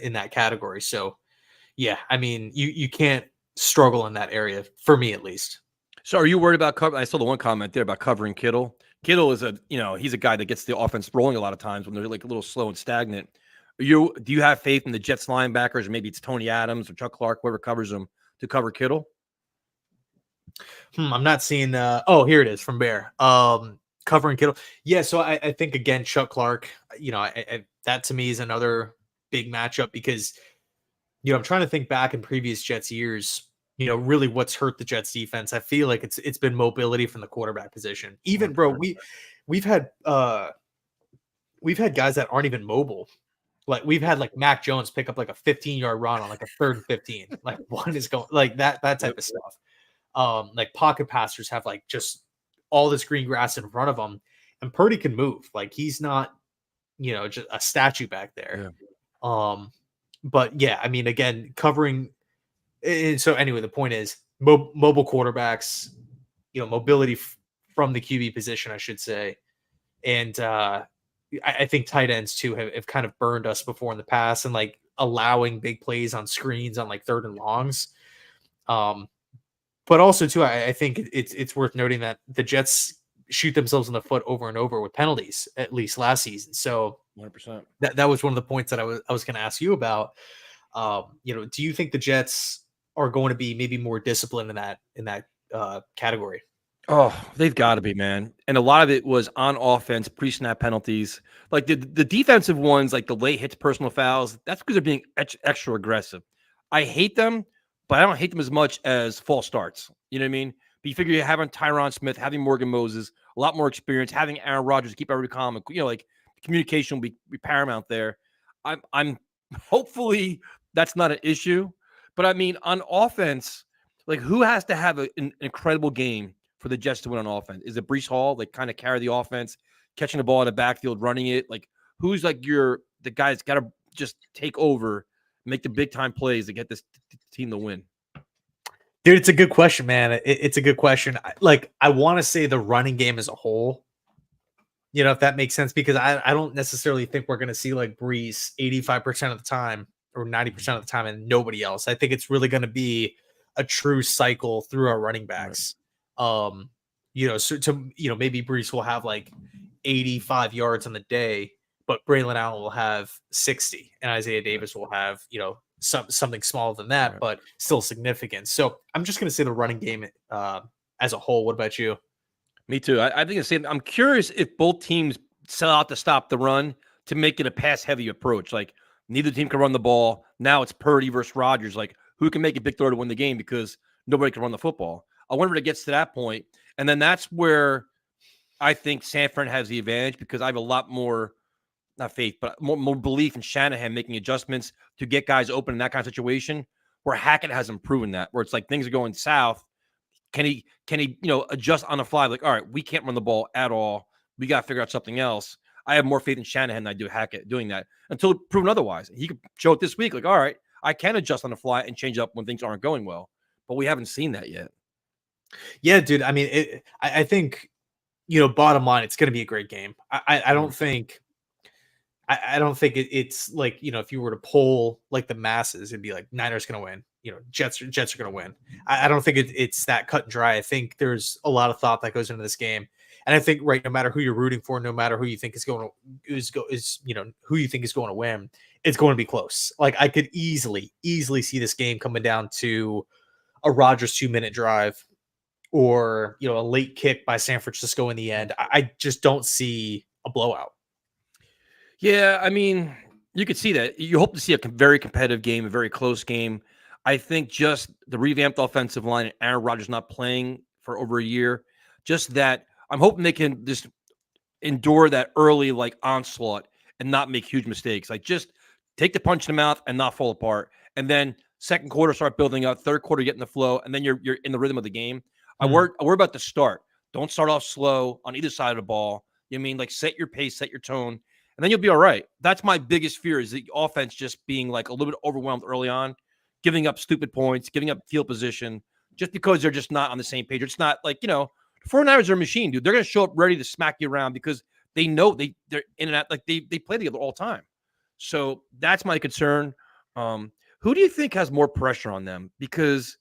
in that category. So yeah, I mean you can't struggle in that area for me at least. So are you worried about cover? I saw the one comment there about covering Kittle. Kittle is he's a guy that gets the offense rolling a lot of times when they're like a little slow and stagnant. Do you have faith in the Jets linebackers, or maybe it's Tony Adams or Chuck Clark, whoever covers them, to cover Kittle? I'm not seeing here it is from Bear. Covering Kittle. Yeah, so I think again Chuck Clark, that to me is another big matchup because I'm trying to think back in previous Jets years, really what's hurt the Jets defense. I feel like it's been mobility from the quarterback position. Even bro, we've had guys that aren't even mobile. Like we've had like Mac Jones pick up like a 15-yard run on like a 3rd and 15. Like what is going like that type of stuff. Like pocket passers have like just all this green grass in front of them, and Purdy can move. Like he's not, just a statue back there. Yeah. But yeah, I mean, again, covering. And so anyway, the point is mobile quarterbacks, mobility from the QB position, I should say, and I think tight ends too have kind of burned us before in the past, and like allowing big plays on screens on like 3rd and longs. But also too, I think it's worth noting that the Jets shoot themselves in the foot over and over with penalties, at least last season. So 100%. That was one of the points that I was going to ask you about. Do you think the Jets are going to be maybe more disciplined in that category? Oh, they've got to be, man. And a lot of it was on offense, pre-snap penalties. Like the defensive ones, like the late hits, personal fouls, that's because they're being extra aggressive. I hate them, but I don't hate them as much as false starts. You know what I mean? But you figure you're having Tyron Smith, having Morgan Moses, a lot more experience, having Aaron Rodgers keep everybody calm. Like communication will be paramount there. I'm hopefully that's not an issue. But I mean, on offense, like who has to have an incredible game for the Jets to win on offense? Is it Breece Hall, like kind of carry the offense, catching the ball in the backfield, running it? Like who's like the guy that's got to just take over, make the big time plays to get this team to win? Dude, it's a good question, man. It's a good question. I want to say the running game as a whole, if that makes sense, because I don't necessarily think we're going to see like Breece 85% of the time or 90% of the time and nobody else. I think it's really going to be a true cycle through our running backs. Right. So maybe Breece will have like 85 yards on the day, but Braylon Allen will have 60 and Isaiah Davis will have, something smaller than that, right, but still significant. So I'm just going to say the running game as a whole. What about you? Me too. I think the same. I'm curious if both teams sell out to stop the run to make it a pass-heavy approach. Like neither team can run the ball. Now it's Purdy versus Rodgers. Like who can make a big throw to win the game because nobody can run the football. I wonder if it gets to that point, and then that's where I think San Fran has the advantage because I have a lot more, not faith, but more belief in Shanahan making adjustments to get guys open in that kind of situation. Where Hackett hasn't proven that. Where it's like things are going south. Can he, adjust on the fly? Like, all right, we can't run the ball at all. We got to figure out something else. I have more faith in Shanahan than I do Hackett doing that until proven otherwise. He could show it this week. Like, all right, I can adjust on the fly and change up when things aren't going well, but we haven't seen that yet. Yeah, dude. I mean, I think, bottom line, it's going to be a great game. I don't think, I don't think it's like, if you were to poll like the masses, it'd be like Niners going to win. Jets are going to win. I don't think it's that cut and dry. I think there's a lot of thought that goes into this game, and I think no matter who you're rooting for, no matter who you think is going to who you think is going to win, it's going to be close. Like I could easily see this game coming down to a Rodgers 2-minute drive, or a late kick by San Francisco in the end. I just don't see a blowout. Yeah, I mean, you could see that. You hope to see a very competitive game, a very close game. I think just the revamped offensive line and Aaron Rodgers not playing for over a year, just that I'm hoping they can just endure that early like onslaught and not make huge mistakes. Like just take the punch in the mouth and not fall apart. And then second quarter start building up, third quarter get in the flow, and then you're in the rhythm of the game. I worry about the start. Don't start off slow on either side of the ball. You know what I mean, like set your pace, set your tone, and then you'll be all right. That's my biggest fear is the offense just being like a little bit overwhelmed early on, giving up stupid points, giving up field position, just because they're just not on the same page. It's not like, the 49ers are a machine, dude. They're going to show up ready to smack you around because they know they're in and out, like they play together all the time. So that's my concern. Who do you think has more pressure on them? Because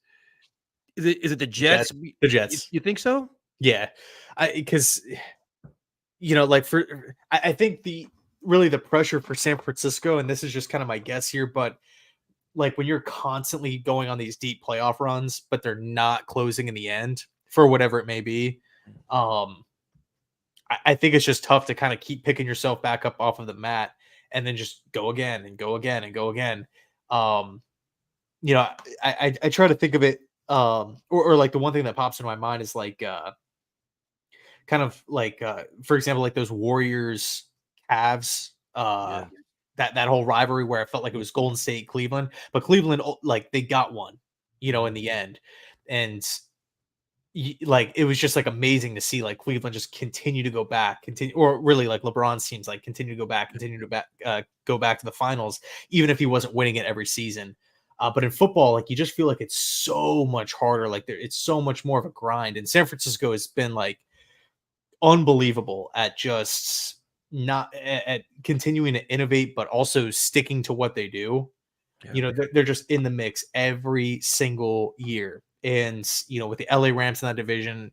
is it the Jets? The Jets. You think so? Yeah, because I think the pressure for San Francisco, and this is just kind of my guess here, but like when you're constantly going on these deep playoff runs, but they're not closing in the end for whatever it may be, I think it's just tough to kind of keep picking yourself back up off of the mat and then just go again and go again and go again. I try to think of it, or like the one thing that pops into my mind is like kind of like for example, like those Warriors Cavs, that whole rivalry where I felt like it was Golden State Cleveland, but Cleveland, like they got one, in the end, and like it was just like amazing to see like Cleveland just continue to go back, or really like LeBron's teams like continue to go back, go back to the finals, even if he wasn't winning it every season. But in football, like you just feel like it's so much harder. Like it's so much more of a grind. And San Francisco has been like unbelievable at just not at continuing to innovate, but also sticking to what they do. Yeah. They're just in the mix every single year. And, with the LA Rams in that division,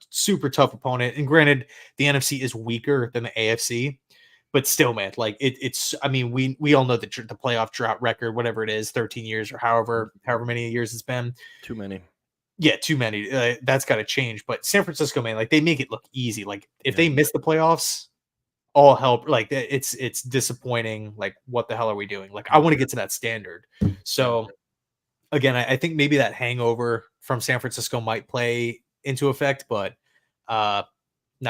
super tough opponent. And granted, the NFC is weaker than the AFC, but still, man, like it's, I mean, we all know the playoff drought record, whatever it is, 13 years or however many years it's been. Too many. Yeah, too many. That's got to change. But San Francisco, man, like they make it look easy. Like if they miss the playoffs, all help. Like it's disappointing. Like what the hell are we doing? Like I want to get to that standard. So again, I think maybe that hangover from San Francisco might play into effect, but not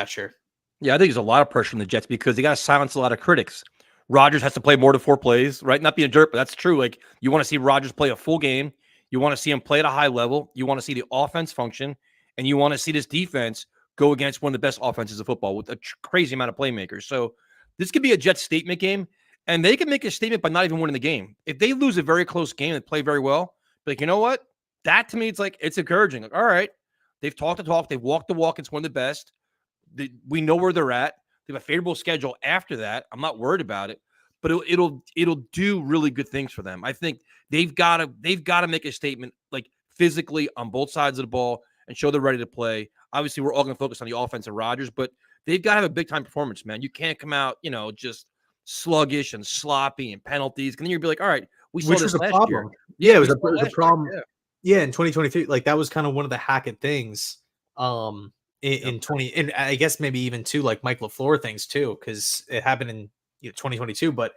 sure. Yeah, I think there's a lot of pressure on the Jets because they got to silence a lot of critics. Rodgers has to play more than 4 plays, right? Not being a jerk, but that's true. Like you want to see Rodgers play a full game. You want to see him play at a high level. You want to see the offense function, and you want to see this defense go against one of the best offenses of football with a crazy amount of playmakers. So this could be a Jets statement game, and they can make a statement by not even winning the game. If they lose a very close game and play very well, like, you know what? That to me, it's encouraging. Like, all right, they've talked the talk. They've walked the walk. It's one of the best. We know where they're at. They have a favorable schedule after that. I'm not worried about it, but it'll do really good things for them. I think they've got to make a statement like physically on both sides of the ball and show they're ready to play. Obviously, we're all going to focus on the offense and Rodgers, but they've got to have a big time performance, man. You can't come out, just sluggish and sloppy and penalties. And then you'll be like, all right, we saw this last year. Yeah, it was a problem. Yeah, in 2023, like that was kind of one of the Hackett things. In 20, and I guess maybe even too like Mike LaFleur things too, because it happened in 2022. But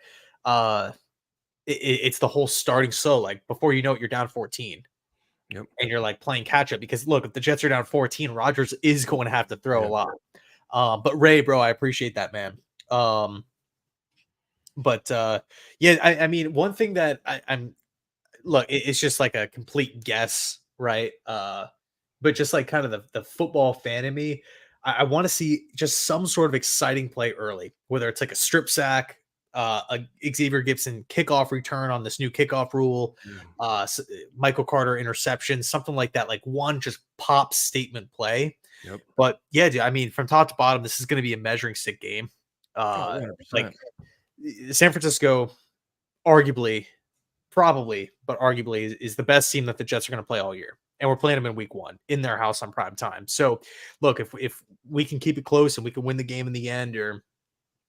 it's the whole starting slow. Like before you know it, you're down 14. Yep. And you're like playing catch up because look, if the Jets are down 14, Rodgers is going to have to throw a lot. But Ray, bro, I appreciate that, man. I mean, one thing that I'm look, it's just like a complete guess, right? But just like kind of the football fan in me, I want to see just some sort of exciting play early, whether it's like a strip sack, a Xavier Gibson kickoff return on this new kickoff rule, Michael Carter interception, something like that, like one just pop statement play. Yep. But yeah, dude, I mean, from top to bottom, this is going to be a measuring stick game. Like San Francisco, probably is the best team that the Jets are going to play all year. And we're playing them in week 1 in their house on prime time. So look, if we can keep it close and we can win the game in the end or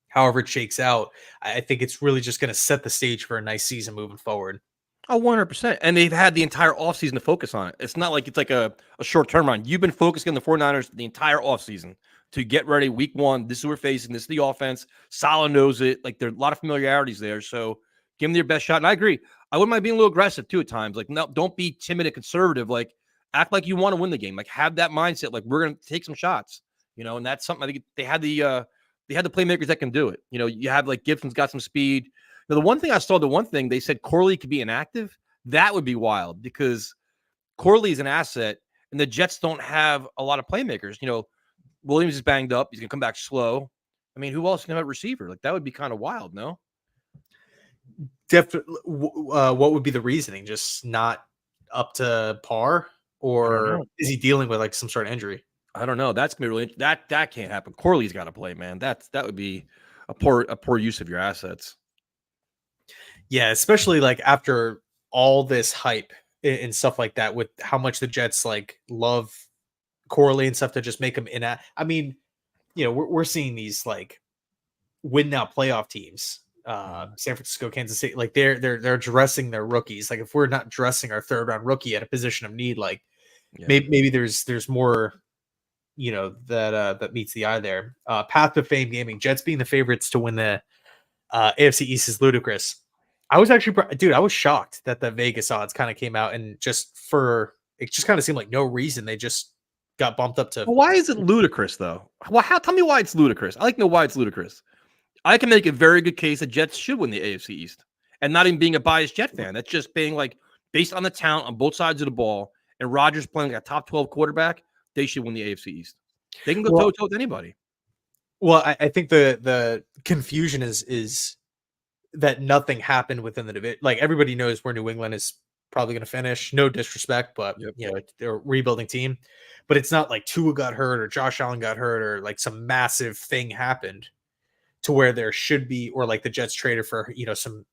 however it shakes out, I think it's really just going to set the stage for a nice season moving forward. 100%. And they've had the entire offseason to focus on it. It's not like it's like a short-term run. You've been focusing on the 49ers the entire offseason. to get ready week one. This is who we're facing. This is the offense. Saleh knows it. Like, there's a lot of familiarities there. So give them their best shot. And I agree. I wouldn't mind being a little aggressive too at times. Like, no, don't be timid and conservative. Like, act like you want to win the game. Like, have that mindset. Like, we're going to take some shots, and that's something. I think they had the playmakers that can do it. You have like Gibson's got some speed. Now, the one thing they said Corley could be inactive. That would be wild because Corley is an asset and the Jets don't have a lot of playmakers. Williams is banged up. He's going to come back slow. I mean, who else can have a receiver? Like, that would be kind of wild, no? Definitely. What would be the reasoning? Just not up to par, or is he dealing with like some sort of injury? I don't know. That's gonna be really that can't happen. Corley's got to play, man. That would be a poor use of your assets. Yeah, especially like after all this hype and stuff like that, with how much the Jets like love Corley and stuff to just make him I mean, we're seeing these like win now playoff teams. San Francisco, Kansas City, like they're dressing their rookies. Like, if we're not dressing our third round rookie at a position of need, like maybe there's more, that meets the eye there. Path to Fame Gaming, Jets being the favorites to win the AFC East is ludicrous. I was actually, I was shocked that the Vegas odds kind of came out, and it just kind of seemed like no reason they just got bumped up to. Well, why is it ludicrous though? Well, tell me why it's ludicrous. I like to know why it's ludicrous. I can make a very good case that Jets should win the AFC East, and not even being a biased Jet fan. That's just being like based on the talent on both sides of the ball, and Rodgers playing like a top 12 quarterback. They should win the AFC East. They can go toe-to-toe with anybody. Well, I think the confusion is that nothing happened within the division. Like, everybody knows where New England is probably going to finish. No disrespect, but they're a rebuilding team. But it's not like Tua got hurt or Josh Allen got hurt or like some massive thing happened to where there should be, or like the Jets traded for some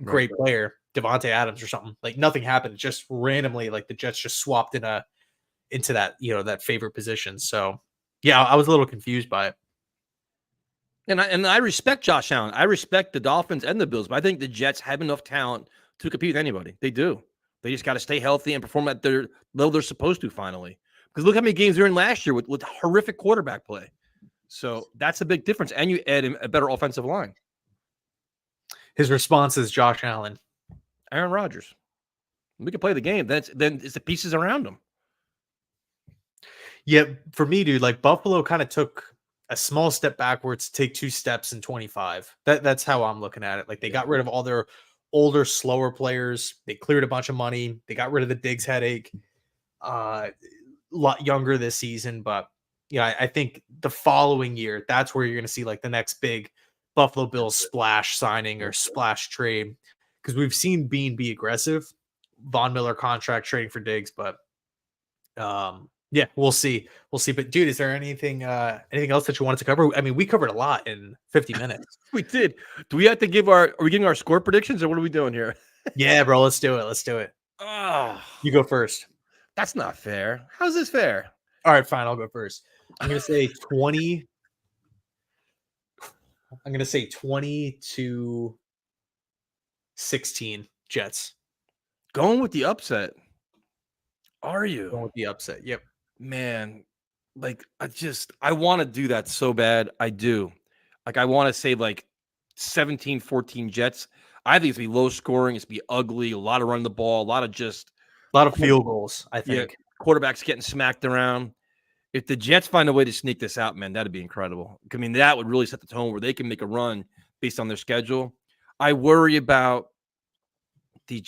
great player, Devontae Adams or something. Like, nothing happened. Just randomly, like the Jets just swapped into that that favorite position. So yeah, I was a little confused by it. And I respect Josh Allen. I respect the Dolphins and the Bills, but I think the Jets have enough talent to compete with anybody. They do. They just got to stay healthy and perform at their level they're supposed to finally. Because look how many games they're in last year with horrific quarterback play. So that's a big difference. And you add a better offensive line. His response is Josh Allen. Aaron Rodgers. We can play the game. Then it's the pieces around him. Yeah, for me, dude, like Buffalo kind of took a small step backwards to take 2 steps in 25. That's how I'm looking at it. Like, they got rid of all their older, slower players. They cleared a bunch of money. They got rid of the Diggs headache. A lot younger this season, but I think the following year, that's where you're going to see like the next big Buffalo Bills splash signing or splash trade, because we've seen Bean be aggressive. Von Miller contract trading for Diggs, but yeah, we'll see. But dude, is there anything else that you wanted to cover? I mean, we covered a lot in 50 minutes. We did. Do we have to are we giving our score predictions, or what are we doing here? Yeah, bro, let's do it. Oh, you go first. That's not fair. How's this fair? All right, fine. I'll go first. I'm going to say 20. I'm going to say 20-16 Jets. Going with the upset. Are you? Going with the upset. Yep. Man, like I want to do that so bad. I do. Like, I want to say like 17-14 Jets. I think it's going to be low scoring. It's going to be ugly. A lot of running the ball. A lot of field goals, I think. Yeah, quarterbacks getting smacked around. If the Jets find a way to sneak this out, man, that'd be incredible. I mean, that would really set the tone where they can make a run based on their schedule. I worry about the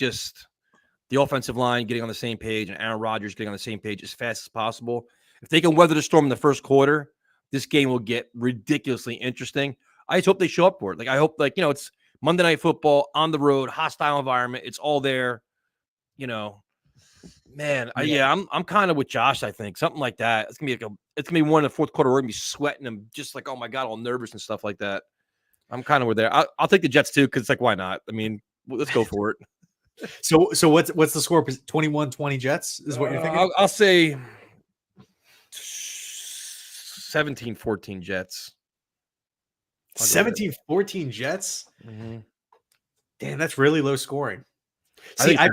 offensive line getting on the same page and Aaron Rodgers getting on the same page as fast as possible. If they can weather the storm in the first quarter, this game will get ridiculously interesting. I just hope they show up for it. Like, I hope, it's Monday Night Football on the road, hostile environment. It's all there, Man, I'm kind of with Josh. I think something like that. It's gonna be one in the fourth quarter. We're gonna be sweating and just like, oh my god, all nervous and stuff like that. I'm kind of with there. I'll take the Jets too, because it's like, why not? I mean, let's go for it. So what's the score? 21-20 Jets is what you're thinking? I'll say 17-14 Jets. 17-14 Jets. Mm-hmm. Damn, that's really low scoring. I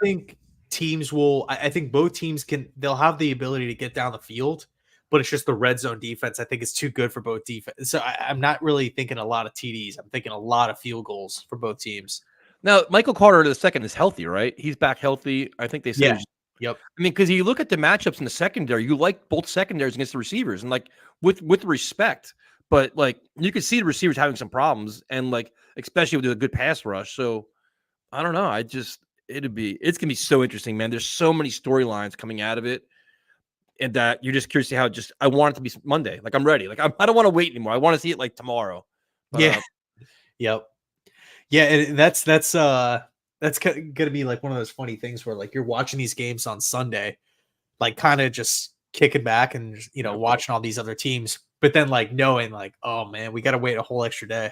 think teams will. I think both teams they'll have the ability to get down the field, but it's just the red zone defense. I think is too good for both defense. So I'm not really thinking a lot of TDs. I'm thinking a lot of field goals for both teams. Now, Michael Carter II is healthy, right? He's back healthy. I think they said. Yeah. Yep. I mean, because you look at the matchups in the secondary, you like both secondaries against the receivers, and like with respect, but like you can see the receivers having some problems, and like especially with a good pass rush. So I don't know. It's gonna be so interesting, man. There's so many storylines coming out of it, and that you're just curious to see how. Just I want it to be Monday. Like I'm ready. Like I don't want to wait anymore. I want to see it like tomorrow. But, Yeah. Yep. Yeah, and that's gonna be like one of those funny things where like you're watching these games on Sunday, like kind of just kicking back and watching all these other teams, but then like knowing like, oh man, we got to wait a whole extra day.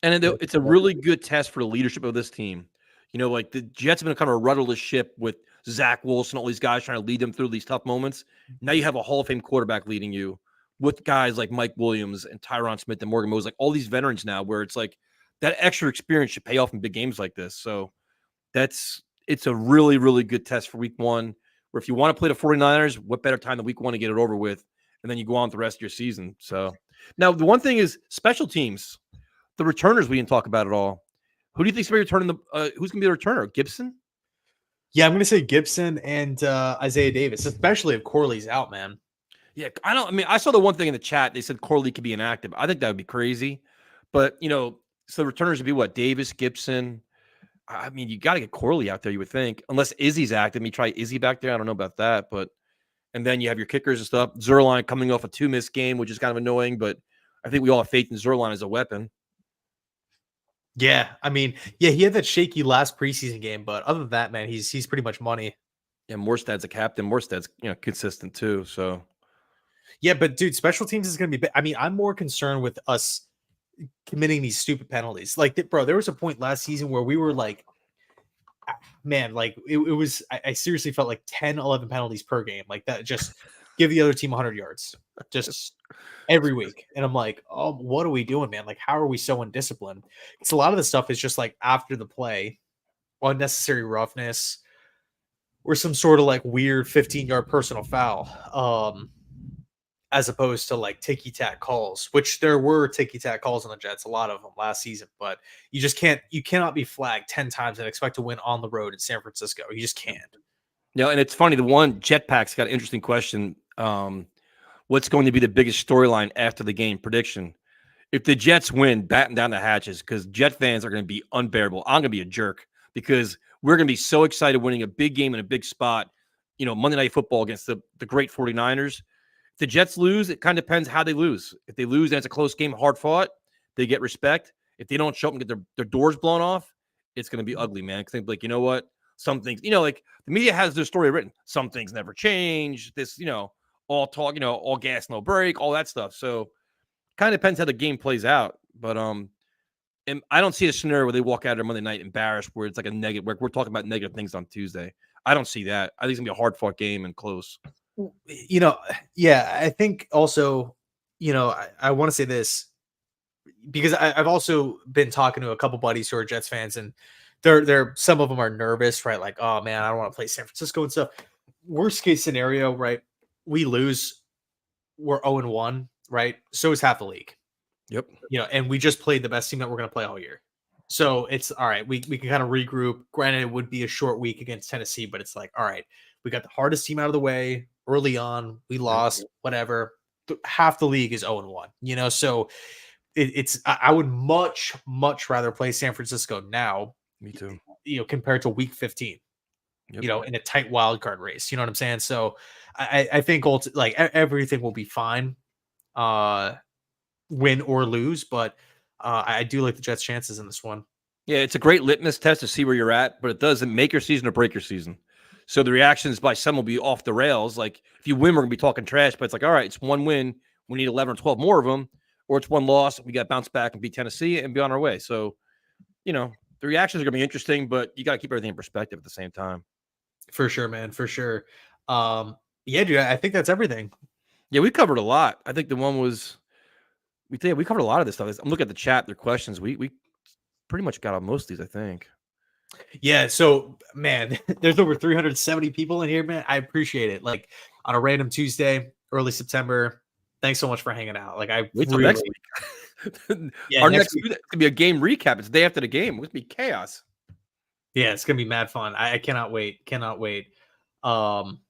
And it's a really good test for the leadership of this team. Like the Jets have been kind of a rudderless ship with Zach Wilson, all these guys trying to lead them through these tough moments. Now you have a Hall of Fame quarterback leading you with guys like Mike Williams and Tyron Smith and Morgan Moses, like all these veterans now where it's like that extra experience should pay off in big games like this. So it's a really, really good test for week one, where if you want to play the 49ers, what better time than week one to get it over with? And then you go on with the rest of your season. So now the one thing is special teams, the returners we didn't talk about at all. Who do you think's going to be returning who's going to be the returner? Gibson? Yeah, I'm going to say Gibson and Isaiah Davis, especially if Corley's out, man. Yeah, I saw the one thing in the chat. They said Corley could be inactive. I think that would be crazy. But, so the returners would be what? Davis, Gibson. I mean, you got to get Corley out there, you would think. Unless Izzy's active. Me try Izzy back there. I don't know about that. But, and then you have your kickers and stuff. Zerline coming off a 2 missed game, which is kind of annoying. But I think we all have faith in Zerline as a weapon. Yeah, I mean, yeah, he had that shaky last preseason game, but other than that, man, he's pretty much money. Yeah, Morstad's a captain. Morstad's consistent too. So yeah, but dude, special teams is going to be. I mean, I'm more concerned with us committing these stupid penalties. Like, bro, there was a point last season where we were like, man, like it was. I seriously felt like 10, 11 penalties per game, like that. Just give the other team 100 yards, just every week. And I'm like, oh, what are we doing, man? Like, how are we so undisciplined? It's a lot of the stuff is just like after the play, unnecessary roughness, or some sort of like weird 15-yard personal foul. As opposed to like ticky-tack calls, which there were ticky-tack calls on the Jets, a lot of them last season, but you cannot be flagged 10 times and expect to win on the road in San Francisco. You just can't. Yeah, and it's funny, the one Jetpack's got an interesting question. What's going to be the biggest storyline after the game prediction? If the Jets win, batten down the hatches, because Jet fans are going to be unbearable. I'm going to be a jerk because we're going to be so excited winning a big game in a big spot, Monday Night Football against the great 49ers. If the Jets lose, it kind of depends how they lose. If they lose and it's a close game, hard fought, they get respect. If they don't show up and get their doors blown off, it's going to be ugly, man. Because like, you know what? Some things, like the media has their story written. Some things never change. This, all talk, all gas, no break, all that stuff. So kind of depends how the game plays out. But and I don't see a scenario where they walk out on Monday night embarrassed, where it's like a negative, where we're talking about negative things on Tuesday. I don't see that. I think it's gonna be a hard fought game and close. Yeah, I think also, I want to say this because I've also been talking to a couple buddies who are Jets fans, and they're some of them are nervous, right? Like, oh man, I don't want to play San Francisco and stuff. Worst case scenario, right? We lose, we're 0-1, right? So is half the league. Yep. And we just played the best team that we're going to play all year. So it's all right. We can kind of regroup. Granted, it would be a short week against Tennessee, but it's like, all right, we got the hardest team out of the way early on. We lost, whatever. Half the league is 0-1, so I would much, much rather play San Francisco now. Me too. Compared to week 15, yep. In a tight wild card race. You know what I'm saying? So I think like everything will be fine, win or lose, but I do like the Jets' chances in this one. Yeah, it's a great litmus test to see where you're at, but it doesn't make your season or break your season. So the reactions by some will be off the rails. Like if you win, we're going to be talking trash, but it's like, all right, it's one win. We need 11 or 12 more of them, or it's one loss. We got to bounce back and beat Tennessee and be on our way. So, the reactions are going to be interesting, but you got to keep everything in perspective at the same time. For sure, man. For sure. Yeah, dude, I think that's everything. Yeah, we covered a lot. I think the one was, we covered a lot of this stuff. I'm looking at the chat, their questions. We pretty much got on most of these, I think. Yeah, so man, there's over 370 people in here, man. I appreciate it. Like on a random Tuesday, early September. Thanks so much for hanging out. Like I Wait till really, next week. yeah, Our next next week. week could be a game recap. It's the day after the game. It's gonna be chaos. Yeah, it's gonna be mad fun. I cannot wait. Cannot wait. Um,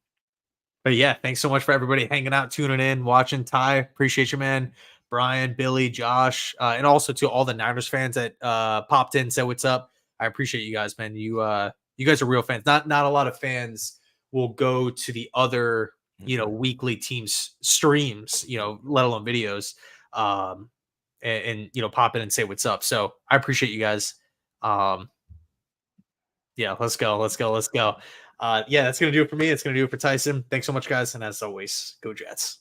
but yeah, thanks so much for everybody hanging out, tuning in, watching. Ty, appreciate you, man. Brian, Billy, Josh, and also to all the Niners fans that popped in, said what's up. I appreciate you guys, man. You guys are real fans. Not a lot of fans will go to the other, weekly teams streams, let alone videos, and pop in and say what's up. So I appreciate you guys. Yeah, let's go. Yeah, that's gonna do it for me. It's gonna do it for Tyson. Thanks so much, guys, and as always, go Jets.